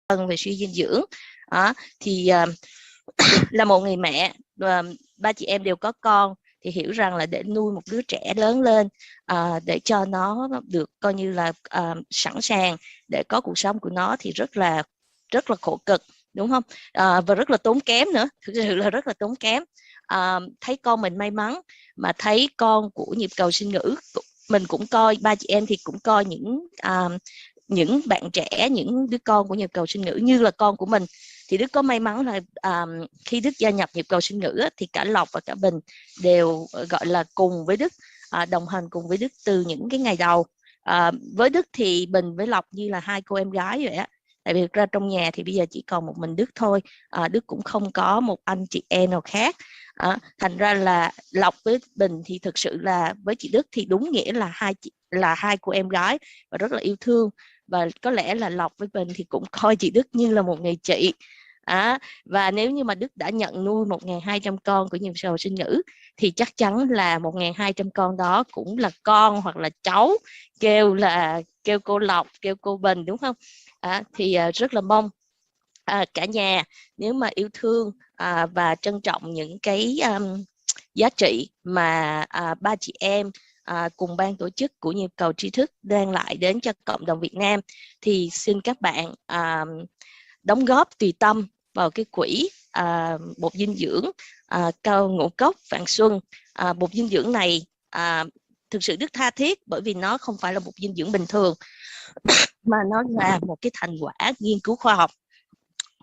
về suy dinh dưỡng. Thì là một người mẹ, ba chị em đều có con, thì hiểu rằng là để nuôi một đứa trẻ lớn lên, để cho nó được coi như là sẵn sàng để có cuộc sống của nó thì rất là khổ cực, đúng không? Và rất là tốn kém nữa, thực sự là rất là tốn kém. Thấy con mình may mắn mà thấy con của nhịp cầu sinh ngữ, mình cũng coi, ba chị em thì cũng coi những bạn trẻ, những đứa con của nhịp cầu sinh ngữ như là con của mình. Thì Đức có may mắn là khi Đức gia nhập nhịp cầu sinh ngữ thì cả Lộc và cả Bình đều gọi là cùng với Đức, đồng hành cùng với Đức từ những cái ngày đầu. Với Đức thì Bình với Lộc như là hai cô em gái vậy á, tại vì ra trong nhà thì bây giờ chỉ còn một mình Đức thôi. Đức cũng không có một anh chị em nào khác. Thành ra là Lộc với Bình thì thực sự là với chị Đức thì đúng nghĩa là hai cô em gái và rất là yêu thương. Và có lẽ là Lộc với Bình thì cũng coi chị Đức như là một người chị. Và nếu như mà Đức đã nhận nuôi 1.200 con của nhịp cầu sinh ngữ thì chắc chắn là 1.200 con đó cũng là con hoặc là cháu kêu cô Lộc, kêu cô Bình, đúng không? Thì rất là mong cả nhà nếu mà yêu thương và trân trọng những cái giá trị mà ba chị em cùng ban tổ chức của nhịp cầu tri thức đem lại đến cho cộng đồng Việt Nam, thì xin các bạn đóng góp tùy tâm vào cái quỹ bột dinh dưỡng cao ngũ cốc Vạn Xuân. Bột dinh dưỡng này thực sự Đức tha thiết, bởi vì nó không phải là bột dinh dưỡng bình thường mà nó là một cái thành quả nghiên cứu khoa học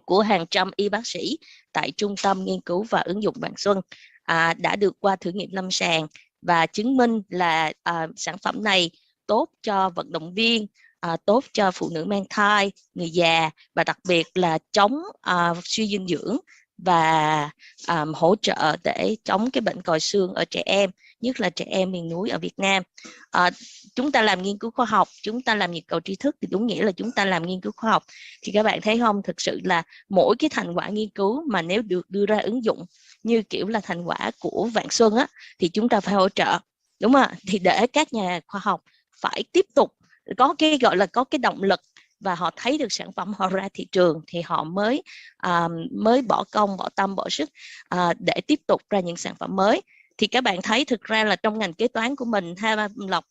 của hàng trăm y bác sĩ tại Trung tâm Nghiên cứu và Ứng dụng Vạn Xuân, đã được qua thử nghiệm lâm sàng và chứng minh là sản phẩm này tốt cho vận động viên, tốt cho phụ nữ mang thai, người già, và đặc biệt là chống suy dinh dưỡng và hỗ trợ để chống cái bệnh còi xương ở trẻ em, nhất là trẻ em miền núi ở Việt Nam. Chúng ta làm nghiên cứu khoa học, chúng ta làm nhịp cầu tri thức thì đúng nghĩa là chúng ta làm nghiên cứu khoa học. Thì các bạn thấy không, thực sự là mỗi cái thành quả nghiên cứu mà nếu được đưa ra ứng dụng như kiểu là thành quả của Vạn Xuân thì chúng ta phải hỗ trợ, đúng không ạ? Thì để các nhà khoa học phải tiếp tục có cái gọi là có cái động lực, và họ thấy được sản phẩm họ ra thị trường thì họ mới bỏ công, bỏ tâm, bỏ sức để tiếp tục ra những sản phẩm mới. Thì các bạn thấy thực ra là trong ngành kế toán của mình, Lộc,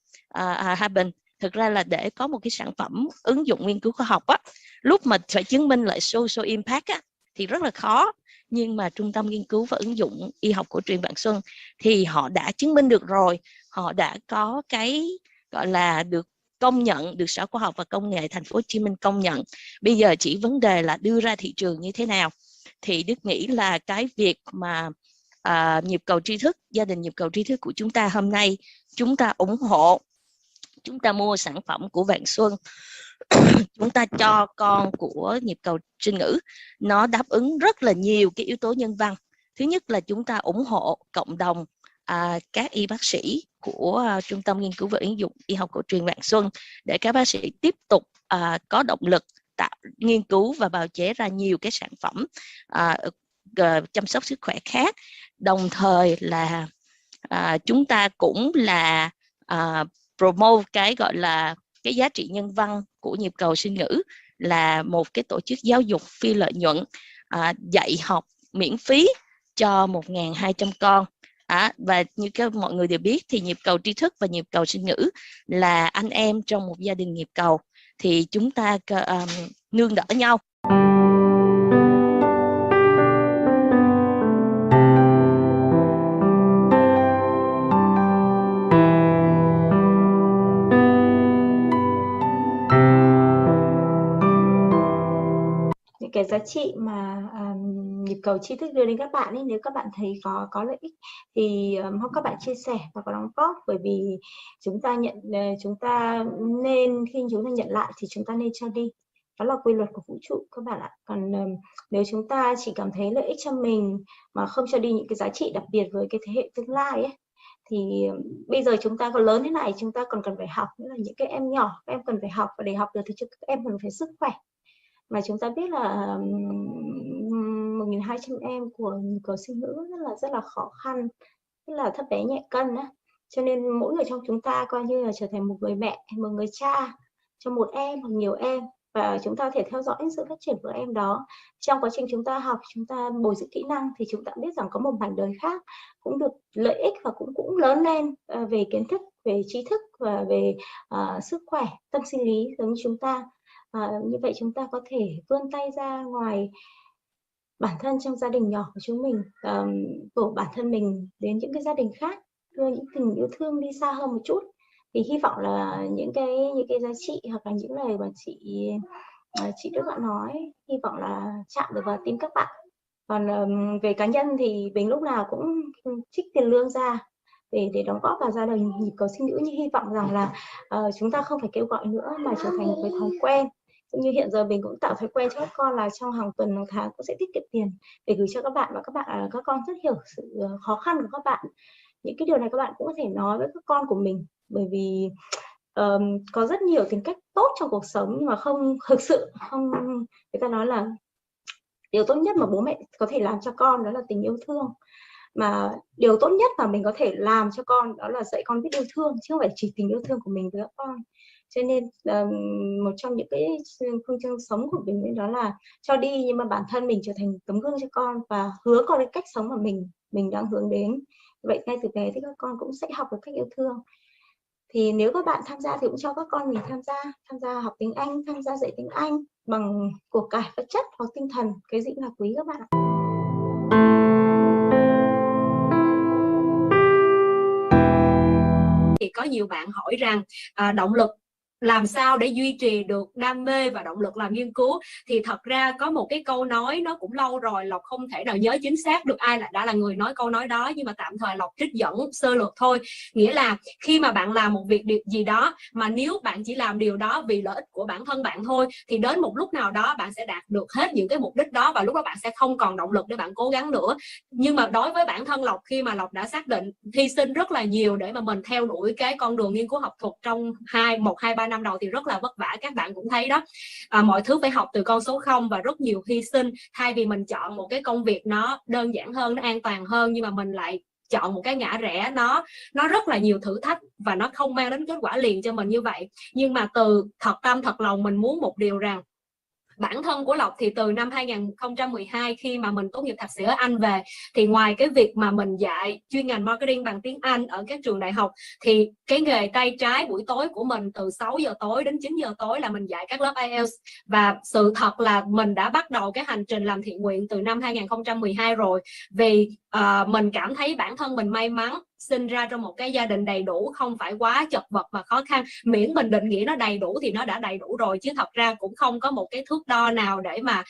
Bình, thực ra là để có một cái sản phẩm ứng dụng nghiên cứu khoa học lúc mà phải chứng minh lại social impact thì rất là khó. Nhưng mà Trung tâm Nghiên cứu và Ứng dụng Y học cổ truyền Vạn Xuân thì họ đã chứng minh được rồi, họ đã có cái gọi là được công nhận, được Sở Khoa học và Công nghệ Thành phố Hồ Chí Minh công nhận. Bây giờ chỉ vấn đề là đưa ra thị trường như thế nào. Thì Đức nghĩ là cái việc mà nhịp cầu tri thức, gia đình nhịp cầu tri thức của chúng ta hôm nay, chúng ta ủng hộ, chúng ta mua sản phẩm của Vạn Xuân, chúng ta cho con của nhịp cầu sinh ngữ, nó đáp ứng rất là nhiều cái yếu tố nhân văn. Thứ nhất là chúng ta ủng hộ cộng đồng các y bác sĩ của Trung tâm Nghiên cứu và Ứng dụng Y học cổ truyền Vạn Xuân, để các bác sĩ tiếp tục có động lực nghiên cứu và bào chế ra nhiều cái sản phẩm chăm sóc sức khỏe khác. Đồng thời là chúng ta cũng là promote cái gọi là cái giá trị nhân văn của nhịp cầu sinh ngữ, là một cái tổ chức giáo dục phi lợi nhuận dạy học miễn phí cho 1.200 con. Và như các mọi người đều biết thì nhịp cầu tri thức và nhịp cầu sinh ngữ là anh em trong một gia đình nhịp cầu, thì chúng ta nương đỡ nhau. Những cái giá trị mà nhịp cầu tri thức đưa đến các bạn ấy, nếu các bạn thấy có lợi ích thì mong các bạn chia sẻ và có đóng góp, bởi vì chúng ta nên khi chúng ta nhận lại thì chúng ta nên cho đi, đó là quy luật của vũ trụ các bạn ạ. Còn nếu chúng ta chỉ cảm thấy lợi ích cho mình mà không cho đi những cái giá trị đặc biệt với cái thế hệ tương lai ấy, thì bây giờ chúng ta còn lớn thế này, chúng ta còn cần phải học nữa, là những cái em nhỏ, các em cần phải học, và để học được thì các em cần phải sức khỏe. Mà chúng ta biết là 1.200 em của cầu sinh ngữ rất là khó khăn, rất là thấp bé nhẹ cân á. Cho nên mỗi người trong chúng ta coi như là trở thành một người mẹ, một người cha cho một em hoặc nhiều em, và chúng ta có thể theo dõi sự phát triển của em đó. Trong quá trình chúng ta học, chúng ta bồi dưỡng kỹ năng thì chúng ta biết rằng có một mảnh đời khác cũng được lợi ích và cũng lớn lên về kiến thức, về trí thức và về sức khỏe, tâm sinh lý giống như chúng ta. Như vậy chúng ta có thể vươn tay ra ngoài bản thân trong gia đình nhỏ của chúng mình, của bản thân mình đến những cái gia đình khác, đưa những tình yêu thương đi xa hơn một chút. Thì hy vọng là những cái giá trị hoặc là những lời mà chị Đức đã nói, hy vọng là chạm được vào tim các bạn. Còn về cá nhân thì mình lúc nào cũng trích tiền lương ra để đóng góp vào gia đình nhịp cầu sinh nữ, nhưng hy vọng rằng là chúng ta không phải kêu gọi nữa mà trở thành một cái thói quen. Cũng như hiện giờ mình cũng tạo thói quen cho các con là trong hàng tuần, hàng tháng cũng sẽ tiết kiệm tiền để gửi cho các bạn, và các con rất hiểu sự khó khăn của các bạn. Những cái điều này các bạn cũng có thể nói với các con của mình, bởi vì có rất nhiều tính cách tốt trong cuộc sống nhưng mà không thực sự không, người ta nói là điều tốt nhất mà bố mẹ có thể làm cho con đó là tình yêu thương, mà điều tốt nhất mà mình có thể làm cho con đó là dạy con biết yêu thương, chứ không phải chỉ tình yêu thương của mình với các con. Cho nên một trong những cái phương châm sống của mình đó là cho đi nhưng mà bản thân mình trở thành tấm gương cho con và hứa con cái cách sống mà mình đang hướng đến. Vậy ngay từ bé thì các con cũng sẽ học được cách yêu thương. Thì nếu các bạn tham gia thì cũng cho các con mình tham gia học tiếng Anh, tham gia dạy tiếng Anh bằng của cải vật chất hoặc tinh thần, cái gì cũng là quý các bạn ạ. Thì có nhiều bạn hỏi rằng động lực làm sao để duy trì được đam mê và động lực làm nghiên cứu. Thì thật ra có một cái câu nói nó cũng lâu rồi, Lộc không thể nào nhớ chính xác được ai đã là người nói câu nói đó, nhưng mà tạm thời Lộc trích dẫn sơ lược thôi. Nghĩa là khi mà bạn làm một việc gì đó mà nếu bạn chỉ làm điều đó vì lợi ích của bản thân bạn thôi, thì đến một lúc nào đó bạn sẽ đạt được hết những cái mục đích đó và lúc đó bạn sẽ không còn động lực để bạn cố gắng nữa. Nhưng mà đối với bản thân Lộc, khi mà Lộc đã xác định hy sinh rất là nhiều để mà mình theo đuổi cái con đường nghiên cứu học thuật trong 1, 2, 3 năm đầu thì rất là vất vả, các bạn cũng thấy đó. Mọi thứ phải học từ con số 0 và rất nhiều hy sinh. Thay vì mình chọn một cái công việc nó đơn giản hơn, nó an toàn hơn, nhưng mà mình lại chọn một cái ngã rẽ nó rất là nhiều thử thách và nó không mang đến kết quả liền cho mình như vậy. Nhưng mà từ thật tâm thật lòng mình muốn một điều rằng bản thân của Lộc thì từ năm 2012 khi mà mình tốt nghiệp thạc sĩ ở Anh về, thì ngoài cái việc mà mình dạy chuyên ngành marketing bằng tiếng Anh ở các trường đại học, thì cái nghề tay trái buổi tối của mình từ 6 giờ tối đến 9 giờ tối là mình dạy các lớp IELTS. Và sự thật là mình đã bắt đầu cái hành trình làm thiện nguyện từ năm 2012 rồi, vì mình cảm thấy bản thân mình may mắn sinh ra trong một cái gia đình đầy đủ, không phải quá chật vật và khó khăn. Miễn mình định nghĩa nó đầy đủ thì nó đã đầy đủ rồi, chứ thật ra cũng không có một cái thước đo nào để mà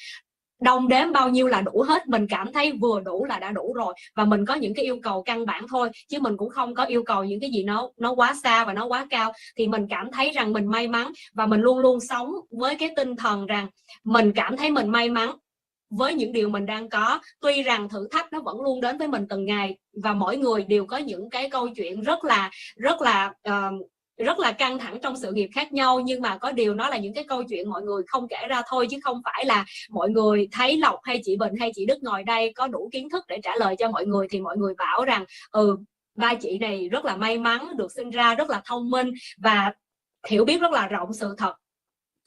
đong đếm bao nhiêu là đủ hết. Mình cảm thấy vừa đủ là đã đủ rồi, và mình có những cái yêu cầu căn bản thôi, chứ mình cũng không có yêu cầu những cái gì nó quá xa và nó quá cao. Thì mình cảm thấy rằng mình may mắn, và mình luôn luôn sống với cái tinh thần rằng mình cảm thấy mình may mắn với những điều mình đang có. Tuy rằng thử thách nó vẫn luôn đến với mình từng ngày, và mỗi người đều có những cái câu chuyện rất là căng thẳng trong sự nghiệp khác nhau, nhưng mà có điều nó là những cái câu chuyện mọi người không kể ra thôi, chứ không phải là mọi người thấy Lộc hay chị Bình hay chị Đức ngồi đây có đủ kiến thức để trả lời cho mọi người thì mọi người bảo rằng ba chị này rất là may mắn, được sinh ra rất là thông minh và hiểu biết rất là rộng. Sự thật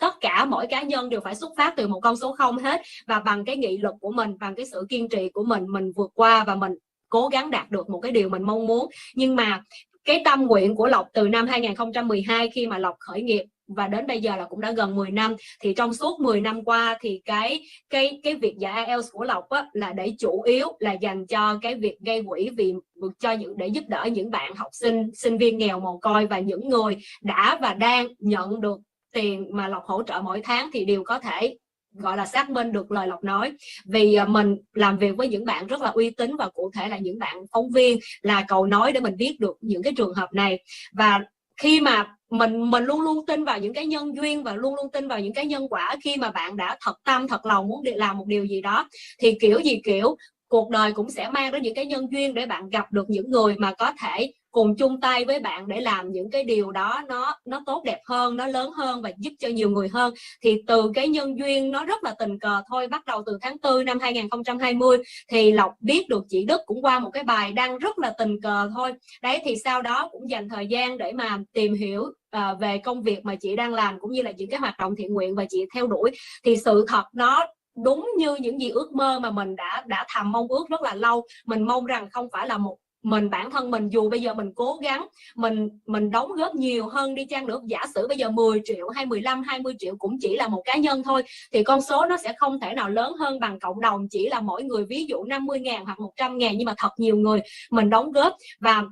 tất cả mỗi cá nhân đều phải xuất phát từ một con số 0 hết, và bằng cái nghị lực của mình, bằng cái sự kiên trì của mình vượt qua và mình cố gắng đạt được một cái điều mình mong muốn. Nhưng mà cái tâm nguyện của Lộc từ năm 2012 khi mà Lộc khởi nghiệp và đến bây giờ là cũng đã gần 10 năm, thì trong suốt 10 năm qua thì cái việc dạy IELTS của Lộc á, là để chủ yếu là dành cho cái việc gây quỹ để giúp đỡ những bạn học sinh viên nghèo mồ côi, và những người đã và đang nhận được tiền mà Lộc hỗ trợ mỗi tháng thì đều có thể gọi là xác minh được lời Lộc nói. Vì mình làm việc với những bạn rất là uy tín, và cụ thể là những bạn phóng viên là cầu nối để mình biết được những cái trường hợp này. Và khi mà mình luôn luôn tin vào những cái nhân duyên và luôn luôn tin vào những cái nhân quả, khi mà bạn đã thật tâm thật lòng muốn làm một điều gì đó thì kiểu gì kiểu cuộc đời cũng sẽ mang đến những cái nhân duyên để bạn gặp được những người mà có thể cùng chung tay với bạn để làm những cái điều đó nó tốt đẹp hơn, nó lớn hơn và giúp cho nhiều người hơn. Thì từ cái nhân duyên nó rất là tình cờ thôi, bắt đầu từ tháng 4 năm 2020 thì Lộc biết được chị Đức cũng qua một cái bài đăng rất là tình cờ thôi. Đấy, thì sau đó cũng dành thời gian để mà tìm hiểu về công việc mà chị đang làm cũng như là những cái hoạt động thiện nguyện và chị theo đuổi. Thì sự thật nó đúng như những gì ước mơ mà mình đã thầm mong ước rất là lâu. Mình mong rằng không phải là mình bản thân mình, dù bây giờ mình cố gắng mình đóng góp nhiều hơn đi chăng nữa, giả sử bây giờ 10 triệu hay 15 20 triệu cũng chỉ là một cá nhân thôi, thì con số nó sẽ không thể nào lớn hơn bằng cộng đồng chỉ là mỗi người ví dụ 50.000 hoặc 100.000, nhưng mà thật nhiều người mình đóng góp. Và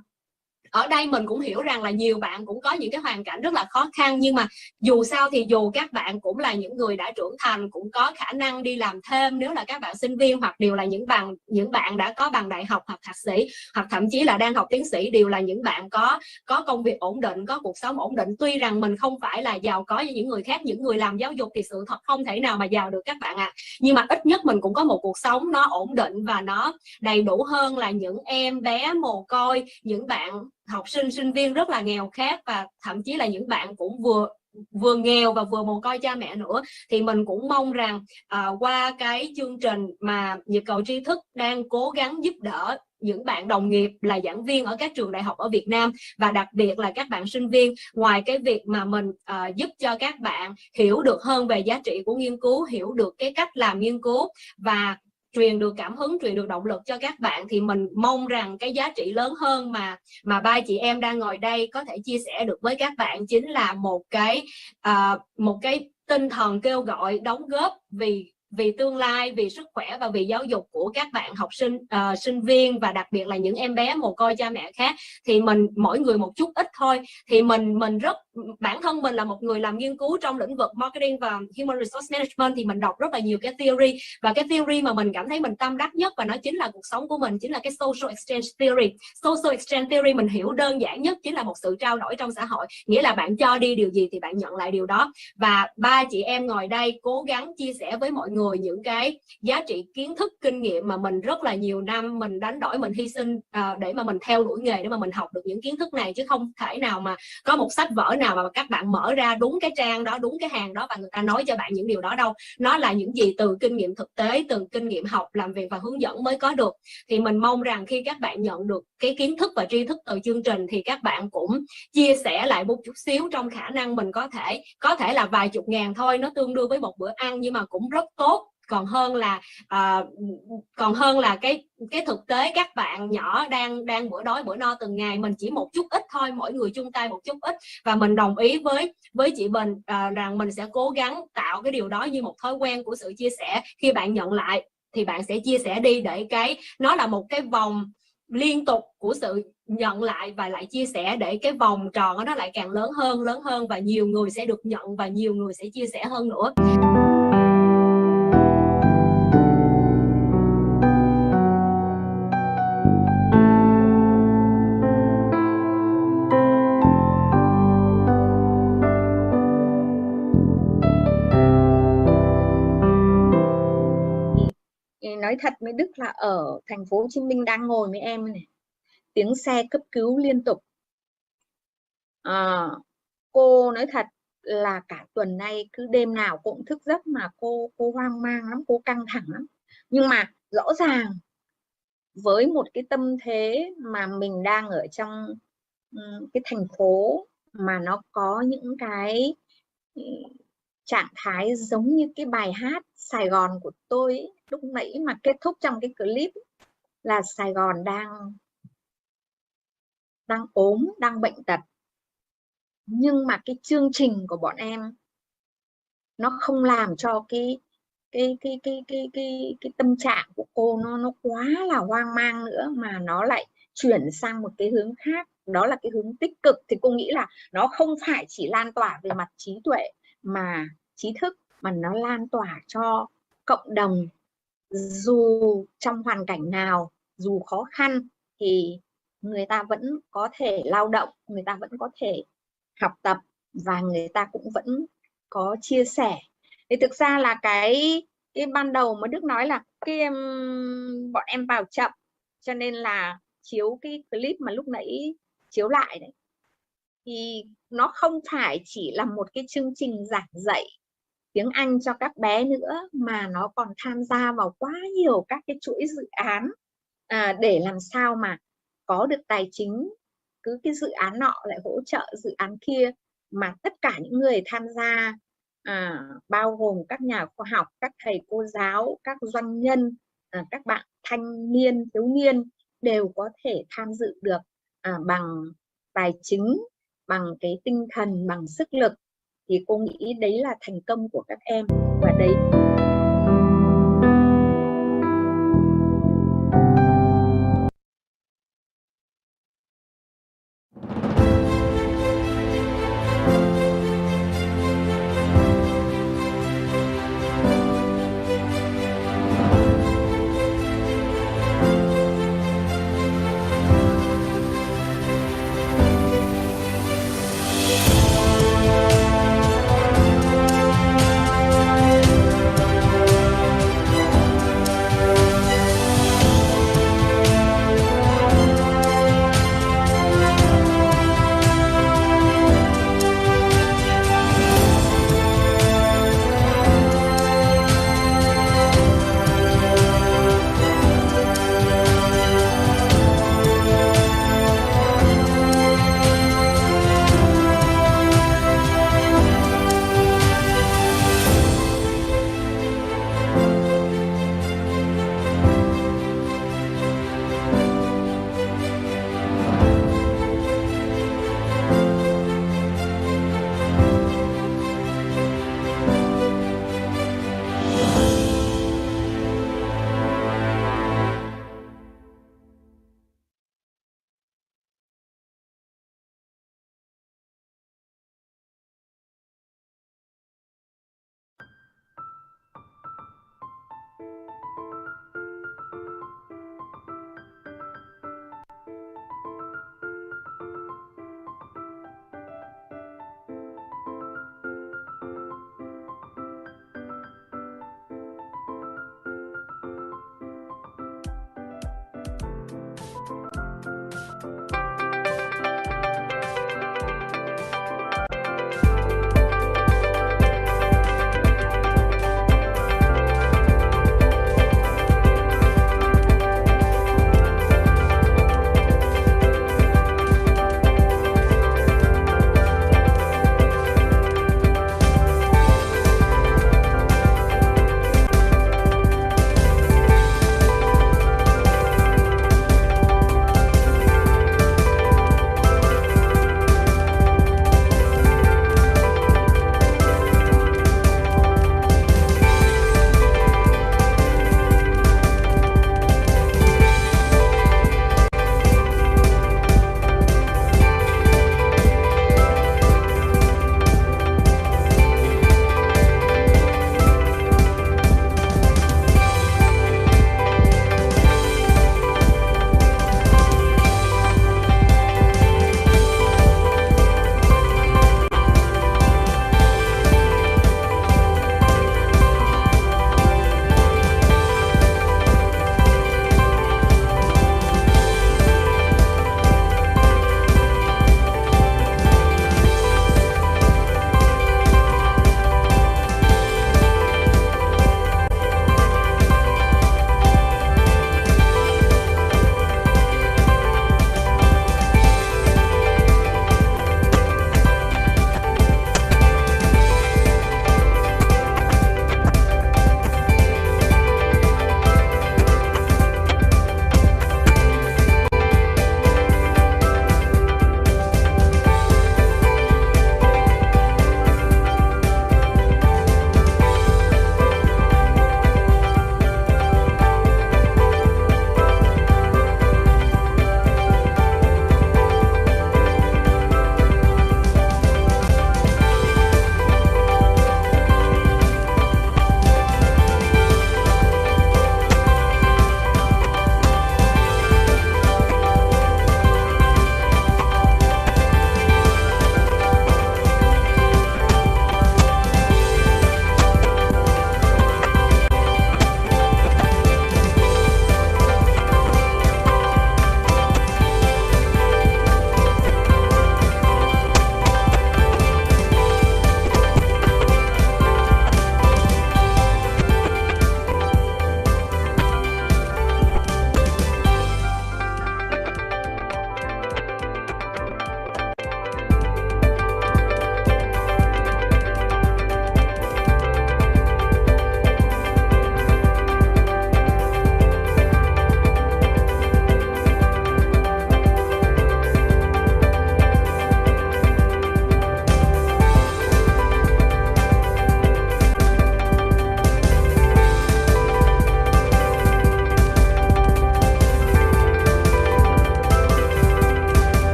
ở đây mình cũng hiểu rằng là nhiều bạn cũng có những cái hoàn cảnh rất là khó khăn, nhưng mà dù sao thì dù các bạn cũng là những người đã trưởng thành, cũng có khả năng đi làm thêm nếu là các bạn sinh viên, hoặc đều là những bạn đã có bằng đại học hoặc thạc sĩ, hoặc thậm chí là đang học tiến sĩ, đều là những bạn có công việc ổn định, có cuộc sống ổn định. Tuy rằng mình không phải là giàu có như những người khác, những người làm giáo dục thì sự thật không thể nào mà giàu được các bạn ạ. Nhưng mà ít nhất mình cũng có một cuộc sống nó ổn định và nó đầy đủ hơn là những em bé mồ côi, những bạn học sinh sinh viên rất là nghèo khác, và thậm chí là những bạn cũng vừa nghèo và vừa mồ côi cha mẹ nữa. Thì mình cũng mong rằng qua cái chương trình mà Nhịp Cầu Tri Thức đang cố gắng giúp đỡ những bạn đồng nghiệp là giảng viên ở các trường đại học ở Việt Nam, và đặc biệt là các bạn sinh viên, ngoài cái việc mà mình giúp cho các bạn hiểu được hơn về giá trị của nghiên cứu, hiểu được cái cách làm nghiên cứu và truyền được cảm hứng, truyền được động lực cho các bạn, thì mình mong rằng cái giá trị lớn hơn mà ba chị em đang ngồi đây có thể chia sẻ được với các bạn chính là một cái tinh thần kêu gọi đóng góp vì tương lai, vì sức khỏe và vì giáo dục của các bạn học sinh, sinh viên, và đặc biệt là những em bé mồ côi cha mẹ khác. Thì mình mỗi người một chút ít thôi. Thì bản thân mình là một người làm nghiên cứu trong lĩnh vực marketing và human resource management, thì mình đọc rất là nhiều cái theory, và cái theory mà mình cảm thấy mình tâm đắc nhất và nó chính là cuộc sống của mình chính là cái social exchange theory. Social exchange theory mình hiểu đơn giản nhất chính là một sự trao đổi trong xã hội, nghĩa là bạn cho đi điều gì thì bạn nhận lại điều đó. Và ba chị em ngồi đây cố gắng chia sẻ với mọi người những cái giá trị kiến thức kinh nghiệm mà mình rất là nhiều năm mình đánh đổi, mình hy sinh để mà mình theo đuổi nghề, để mà mình học được những kiến thức này, chứ không thể nào mà có một sách vở nào mà các bạn mở ra đúng cái trang đó, đúng cái hàng đó và người ta nói cho bạn những điều đó đâu. Nó là những gì từ kinh nghiệm thực tế, từ kinh nghiệm học, làm việc và hướng dẫn mới có được. Thì mình mong rằng khi các bạn nhận được cái kiến thức và tri thức từ chương trình thì các bạn cũng chia sẻ lại một chút xíu trong khả năng mình có thể là vài chục ngàn thôi, nó tương đương với một bữa ăn nhưng mà cũng rất tốt, còn hơn là cái thực tế các bạn nhỏ đang bữa đói bữa no từng ngày. Mình chỉ một chút ít thôi, mỗi người chung tay một chút ít, và mình đồng ý với chị Bình rằng mình sẽ cố gắng tạo cái điều đó như một thói quen của sự chia sẻ. Khi bạn nhận lại thì bạn sẽ chia sẻ đi, để nó là một cái vòng liên tục của sự nhận lại và lại chia sẻ, để cái vòng tròn nó lại càng lớn hơn, và nhiều người sẽ được nhận và nhiều người sẽ chia sẻ hơn nữa. Nói thật với Đức là ở thành phố Hồ Chí Minh đang ngồi với em này, tiếng xe cấp cứu liên tục. Cô nói thật là cả tuần nay cứ đêm nào cũng thức giấc mà cô hoang mang lắm, cô căng thẳng lắm. Nhưng mà rõ ràng với một cái tâm thế mà mình đang ở trong cái thành phố mà nó có những cái trạng thái giống như cái bài hát Sài Gòn của tôi ấy, lúc nãy mà kết thúc trong cái clip ấy, là Sài Gòn đang ốm, đang bệnh tật, nhưng mà cái chương trình của bọn em nó không làm cho cái tâm trạng của cô nó quá là hoang mang nữa, mà nó lại chuyển sang một cái hướng khác, đó là cái hướng tích cực. Thì cô nghĩ là nó không phải chỉ lan tỏa về mặt trí tuệ mà trí thức, mà nó lan tỏa cho cộng đồng. Dù trong hoàn cảnh nào, dù khó khăn thì người ta vẫn có thể lao động, người ta vẫn có thể học tập, và người ta cũng vẫn có chia sẻ. Thì thực ra là cái cái ban đầu mà Đức nói là bọn em vào chậm cho nên là chiếu cái clip mà lúc nãy chiếu lại đấy, thì nó không phải chỉ là một cái chương trình giảng dạy tiếng Anh cho các bé nữa, mà nó còn tham gia vào quá nhiều các cái chuỗi dự án để làm sao mà có được tài chính, cứ cái dự án nọ lại hỗ trợ dự án kia, mà tất cả những người tham gia bao gồm các nhà khoa học, các thầy cô giáo, các doanh nhân, các bạn thanh niên, thiếu niên đều có thể tham dự được bằng tài chính, bằng cái tinh thần, bằng sức lực. Thì cô nghĩ đấy là thành công của các em, và đấy